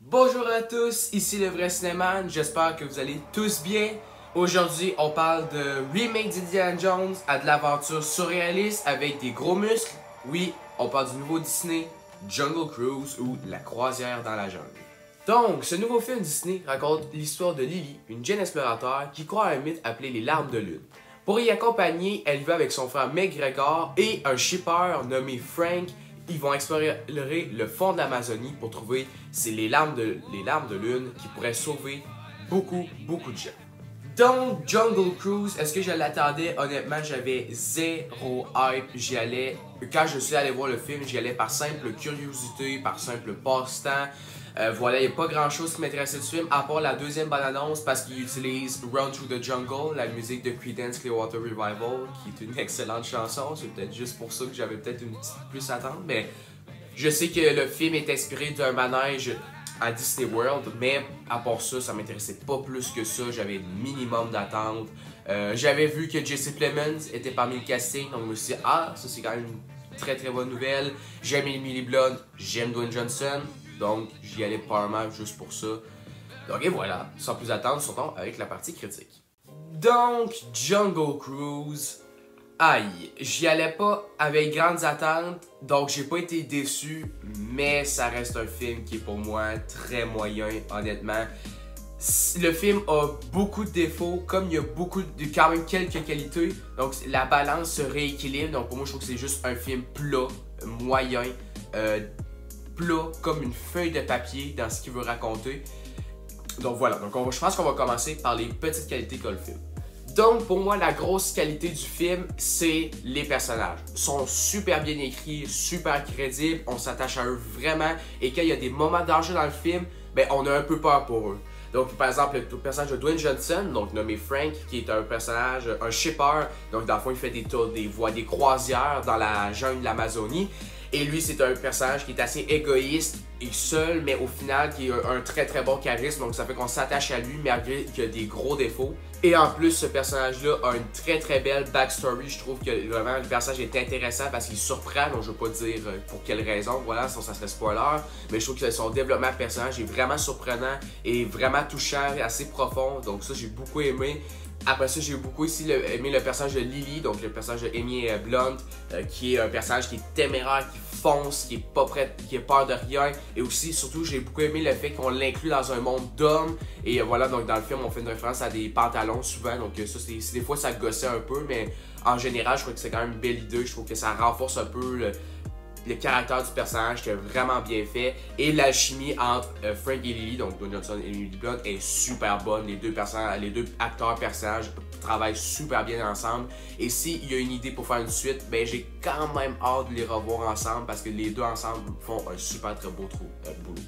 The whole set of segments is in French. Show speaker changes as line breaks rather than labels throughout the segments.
Bonjour à tous, ici le vrai Cinéman, j'espère que vous allez tous bien. Aujourd'hui, on parle de remake d'Indiana Jones à de l'aventure surréaliste avec des gros muscles. Oui, on parle du nouveau Disney, Jungle Cruise ou La croisière dans la jungle. Donc, ce nouveau film Disney raconte l'histoire de Lily, une jeune explorateur qui croit à un mythe appelé les larmes de lune. Pour y accompagner, elle va avec son frère McGregor et un shipper nommé Frank. Ils vont explorer le fond de l'Amazonie pour trouver les larmes de lune qui pourraient sauver beaucoup de gens. Donc, Jungle Cruise, est-ce que je l'attendais? Honnêtement, j'avais zéro hype. J'y allais, quand je suis allé voir le film, j'y allais par simple curiosité, par simple passe-temps. Voilà, il n'y a pas grand chose qui m'intéressait du film, à part la deuxième bande-annonce parce qu'il utilise Run Through the Jungle, la musique de Creedence Clearwater Revival, qui est une excellente chanson. C'est peut-être juste pour ça que j'avais peut-être une petite plus à attendre, mais je sais que le film est inspiré d'un manège à Disney World, mais à part ça, ça m'intéressait pas plus que ça. J'avais un minimum d'attente. J'avais vu que Jesse Plemons était parmi le casting, donc je me suis dit, ah, ça c'est quand même une très bonne nouvelle. J'aime Emily Blunt, j'aime Dwayne Johnson. Donc, j'y allais probablement juste pour ça. Donc, et voilà, sans plus attendre, sortons avec la partie critique. Donc, Jungle Cruise. Aïe, j'y allais pas avec grandes attentes, donc j'ai pas été déçu, mais ça reste un film qui est pour moi très moyen, honnêtement. Le film a beaucoup de défauts, comme il y a quand même quelques qualités, donc la balance se rééquilibre. Donc pour moi, je trouve que c'est juste un film plat, moyen, plat comme une feuille de papier dans ce qu'il veut raconter. Donc voilà, donc je pense qu'on va commencer par les petites qualités qu'a le film. Donc pour moi, la grosse qualité du film, c'est les personnages. Ils sont super bien écrits, super crédibles, on s'attache à eux vraiment, et quand il y a des moments de danger dans le film, ben on a un peu peur pour eux. Donc par exemple, le personnage de Dwayne Johnson, donc nommé Frank, qui est un personnage, un shipper, donc dans le fond il fait des tours, des croisières dans la jungle de l'Amazonie. Et lui, c'est un personnage qui est assez égoïste et seul, mais au final, qui a un très bon charisme. Donc ça fait qu'on s'attache à lui, malgré qu'il a des gros défauts. Et en plus, ce personnage-là a une très belle backstory. Je trouve que vraiment, le personnage est intéressant parce qu'il surprend. Donc je ne veux pas dire pour quelle raison, voilà, sinon ça serait spoiler. Mais je trouve que son développement de personnage est vraiment surprenant et vraiment touchant, assez profond. Donc ça, j'ai beaucoup aimé. Après ça, j'ai beaucoup aussi aimé le personnage de Lily, donc le personnage de Emily Blunt, qui est un personnage qui est téméraire, qui fonce, qui est pas prêt, qui a peur de rien. Et aussi, surtout, j'ai beaucoup aimé le fait qu'on l'inclut dans un monde d'hommes. Et voilà, donc dans le film, on fait une référence à des pantalons souvent. Donc ça, des fois, ça gossait un peu, mais en général, je trouve que c'est quand même une belle idée. Je trouve que ça renforce un peu le caractère du personnage qui est vraiment bien fait, et l'alchimie entre Frank et Lily, donc Dwayne Johnson et Emily Blunt, est super bonne. Les deux acteurs personnages travaillent super bien ensemble, et s'il y a une idée pour faire une suite, ben j'ai quand même hâte de les revoir ensemble parce que les deux ensemble font un super très beau boulot.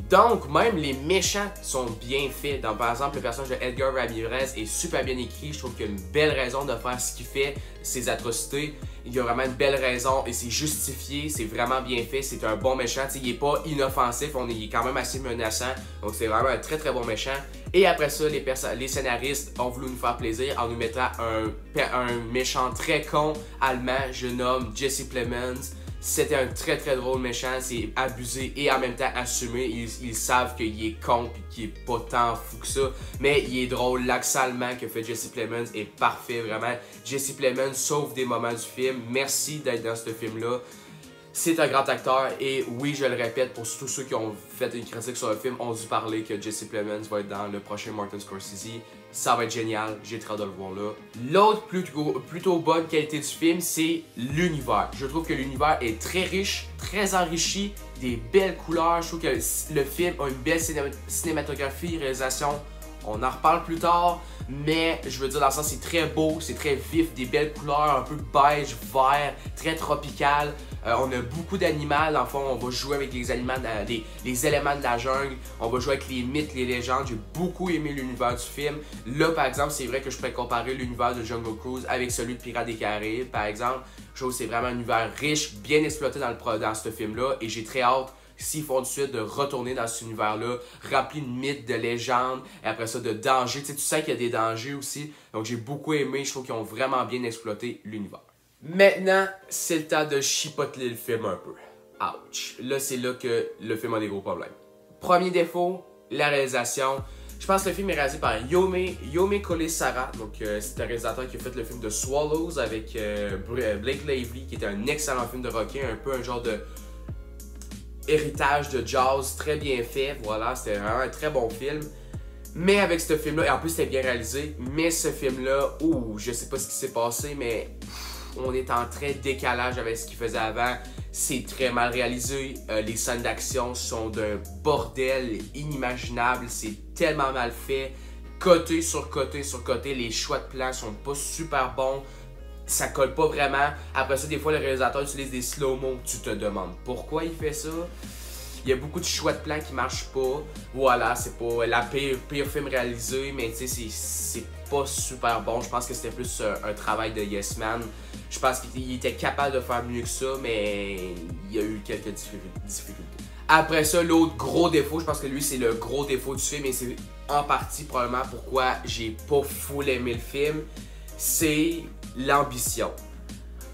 Donc, même les méchants sont bien faits. Donc, par exemple, le personnage de Edgar Ramirez est super bien écrit. Je trouve qu'il y a une belle raison de faire ce qu'il fait, ses atrocités. Il y a vraiment une belle raison et c'est justifié, c'est vraiment bien fait. C'est un bon méchant. T'sais, il n'est pas inoffensif, il est quand même assez menaçant. Donc, c'est vraiment un très bon méchant. Et après ça, les scénaristes ont voulu nous faire plaisir en nous mettant un méchant très con allemand, je nomme Jesse Plemons. C'était un très drôle méchant, c'est abusé et en même temps assumé. Ils savent qu'il est con et qu'il est pas tant fou que ça, mais il est drôle. L'accent allemand que fait Jesse Plemons est parfait, vraiment. Jesse Plemons sauve des moments du film. Merci d'être dans ce film-là. C'est un grand acteur et oui, je le répète, pour tous ceux qui ont fait une critique sur le film, ont dû parler que Jesse Plemons va être dans le prochain Martin Scorsese. Ça va être génial, j'ai très hâte de le voir là. L'autre plutôt bonne qualité du film, c'est l'univers. Je trouve que l'univers est très riche, très enrichi, des belles couleurs. Je trouve que le film a une belle cinématographie, réalisation. On en reparle plus tard, mais je veux dire dans le sens c'est très beau, c'est très vif, des belles couleurs, un peu beige, vert, très tropical. On a beaucoup d'animaux, dans le fond, on va jouer avec les éléments de la jungle, on va jouer avec les mythes, les légendes. J'ai beaucoup aimé l'univers du film. Là, par exemple, c'est vrai que je pourrais comparer l'univers de Jungle Cruise avec celui de Pirates des Caraïbes, par exemple. Je trouve que c'est vraiment un univers riche, bien exploité dans ce film-là, et j'ai très hâte, s'ils font de suite, de retourner dans cet univers-là, rempli de mythes, de légendes, et après ça, de dangers. Tu sais qu'il y a des dangers aussi. Donc j'ai beaucoup aimé, je trouve qu'ils ont vraiment bien exploité l'univers. Maintenant, c'est le temps de chipoteler le film un peu. Ouch. Là, c'est là que le film a des gros problèmes. Premier défaut, la réalisation. Je pense que le film est réalisé par Yome Kole-Sara. Donc, c'est un réalisateur qui a fait le film de Swallows avec Blake Lively, qui était un excellent film de requin, un peu un genre de héritage de Jaws très bien fait. Voilà, c'était vraiment un très bon film. Mais avec ce film-là, et en plus c'était bien réalisé, mais ce film-là, je sais pas ce qui s'est passé, mais on est en très décalage avec ce qu'il faisait avant. C'est très mal réalisé. Les scènes d'action sont d'un bordel inimaginable. C'est tellement mal fait. Côté sur côté sur côté, les choix de plans sont pas super bons. Ça colle pas vraiment. Après ça, des fois, le réalisateur utilise des slow-mo. Tu te demandes pourquoi il fait ça. Il y a beaucoup de choix de plans qui marchent pas. Voilà, c'est pas la pire film réalisé, mais tu sais, c'est pas super bon. Je pense que c'était plus un travail de Yes Man. Je pense qu'il était capable de faire mieux que ça, mais il y a eu quelques difficultés. Après ça, l'autre gros défaut, je pense que lui, c'est le gros défaut du film, et c'est en partie probablement pourquoi j'ai pas full aimé le film, c'est l'ambition.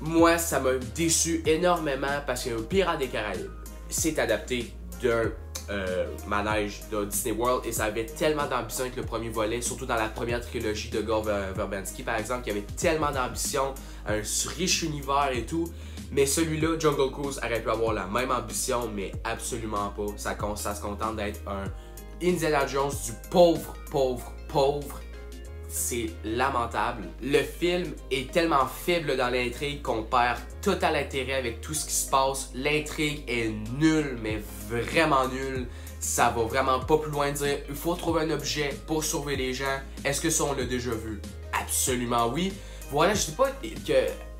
Moi, ça m'a déçu énormément parce qu'un Pirate des Caraïbes, c'est adapté d'un manège de Disney World et ça avait tellement d'ambition avec le premier volet, surtout dans la première trilogie de Gore Verbinski par exemple, qui avait tellement d'ambition, un riche univers et tout. Mais celui-là, Jungle Cruise, aurait pu avoir la même ambition, mais absolument pas. Ça se contente d'être un Indiana Jones du pauvre. C'est lamentable. Le film est tellement faible dans l'intrigue qu'on perd total intérêt avec tout ce qui se passe. L'intrigue est nulle, mais vraiment nulle. Ça va vraiment pas plus loin de dire il faut trouver un objet pour sauver les gens. Est-ce que ça on l'a déjà vu? Absolument oui. Voilà, je sais pas que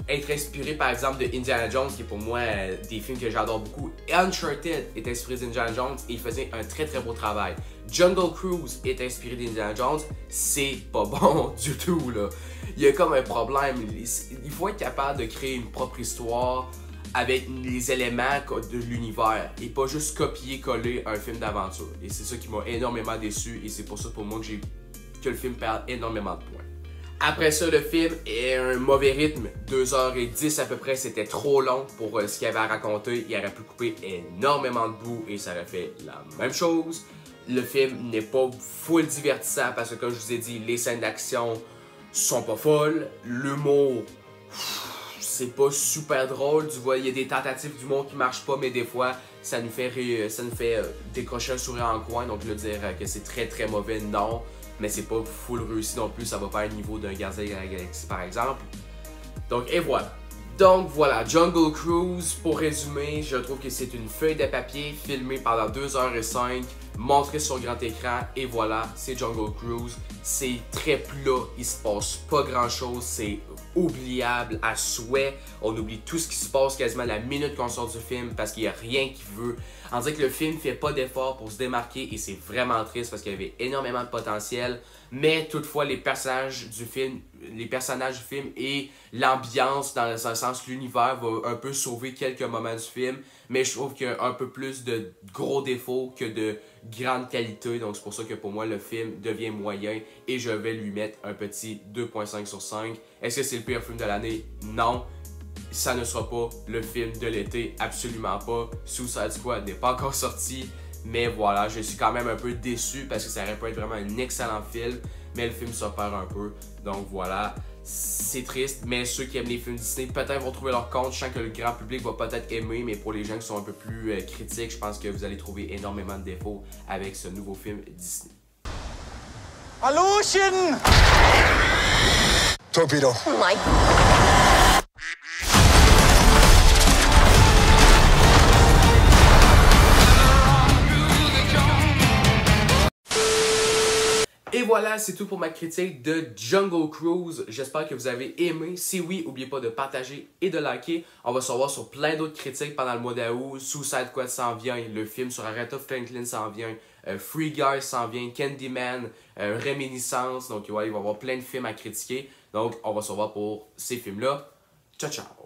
être inspiré par exemple de Indiana Jones, qui est pour moi des films que j'adore beaucoup. Uncharted est inspiré d'Indiana Jones et il faisait un très très beau travail. Jungle Cruise est inspiré d'Indiana Jones, c'est pas bon du tout là. Il y a comme un problème, il faut être capable de créer une propre histoire avec les éléments de l'univers et pas juste copier-coller un film d'aventure. Et c'est ça qui m'a énormément déçu et c'est pour ça pour moi que le film perd énormément de points. Après ça, le film est un mauvais rythme, 2h10 à peu près, c'était trop long pour ce qu'il y avait à raconter. Il aurait pu couper énormément de bouts et ça aurait fait la même chose. Le film n'est pas full divertissant parce que comme je vous ai dit, les scènes d'action sont pas folles. L'humour, c'est pas super drôle. Tu vois, il y a des tentatives d'humour qui marchent pas, mais des fois, ça nous fait décrocher un sourire en coin. Donc, je veux dire que c'est très très mauvais, non. Mais c'est pas full réussi non plus, ça va pas à un niveau d'un Gardien de la Galaxie par exemple. Donc, et voilà. Donc voilà, Jungle Cruise, pour résumer, je trouve que c'est une feuille de papier filmée pendant 2h05, montrée sur grand écran, et voilà, c'est Jungle Cruise. C'est très plat, il se passe pas grand chose, c'est oubliable à souhait. On oublie tout ce qui se passe quasiment la minute qu'on sort du film parce qu'il n'y a rien qui veut. On dirait que le film fait pas d'effort pour se démarquer et c'est vraiment triste parce qu'il y avait énormément de potentiel. Mais toutefois, les personnages du film et l'ambiance, dans le sens l'univers, va un peu sauver quelques moments du film. Mais je trouve qu'il y a un peu plus de gros défauts que de grande qualité. Donc c'est pour ça que pour moi, le film devient moyen et je vais lui mettre un petit 2.5 sur 5. Est-ce que c'est le pire film de l'année? Non. Ça ne sera pas le film de l'été, absolument pas. Suicide Squad n'est pas encore sorti. Mais voilà, je suis quand même un peu déçu parce que ça aurait pu être vraiment un excellent film. Mais le film se perd un peu. Donc voilà, c'est triste. Mais ceux qui aiment les films Disney peut-être vont trouver leur compte. Je sens que le grand public va peut-être aimer. Mais pour les gens qui sont un peu plus critiques, je pense que vous allez trouver énormément de défauts avec ce nouveau film Disney.
Illusion! Torpedo. Oh my.
Et voilà, c'est tout pour ma critique de Jungle Cruise. J'espère que vous avez aimé. Si oui, n'oubliez pas de partager et de liker. On va se revoir sur plein d'autres critiques pendant le mois d'août. Suicide Squad s'en vient, le film sur Aretha Franklin s'en vient, Free Guy s'en vient, Candyman, Réminiscence. Donc voilà, il va y avoir plein de films à critiquer. Donc on va se revoir pour ces films-là. Ciao, ciao!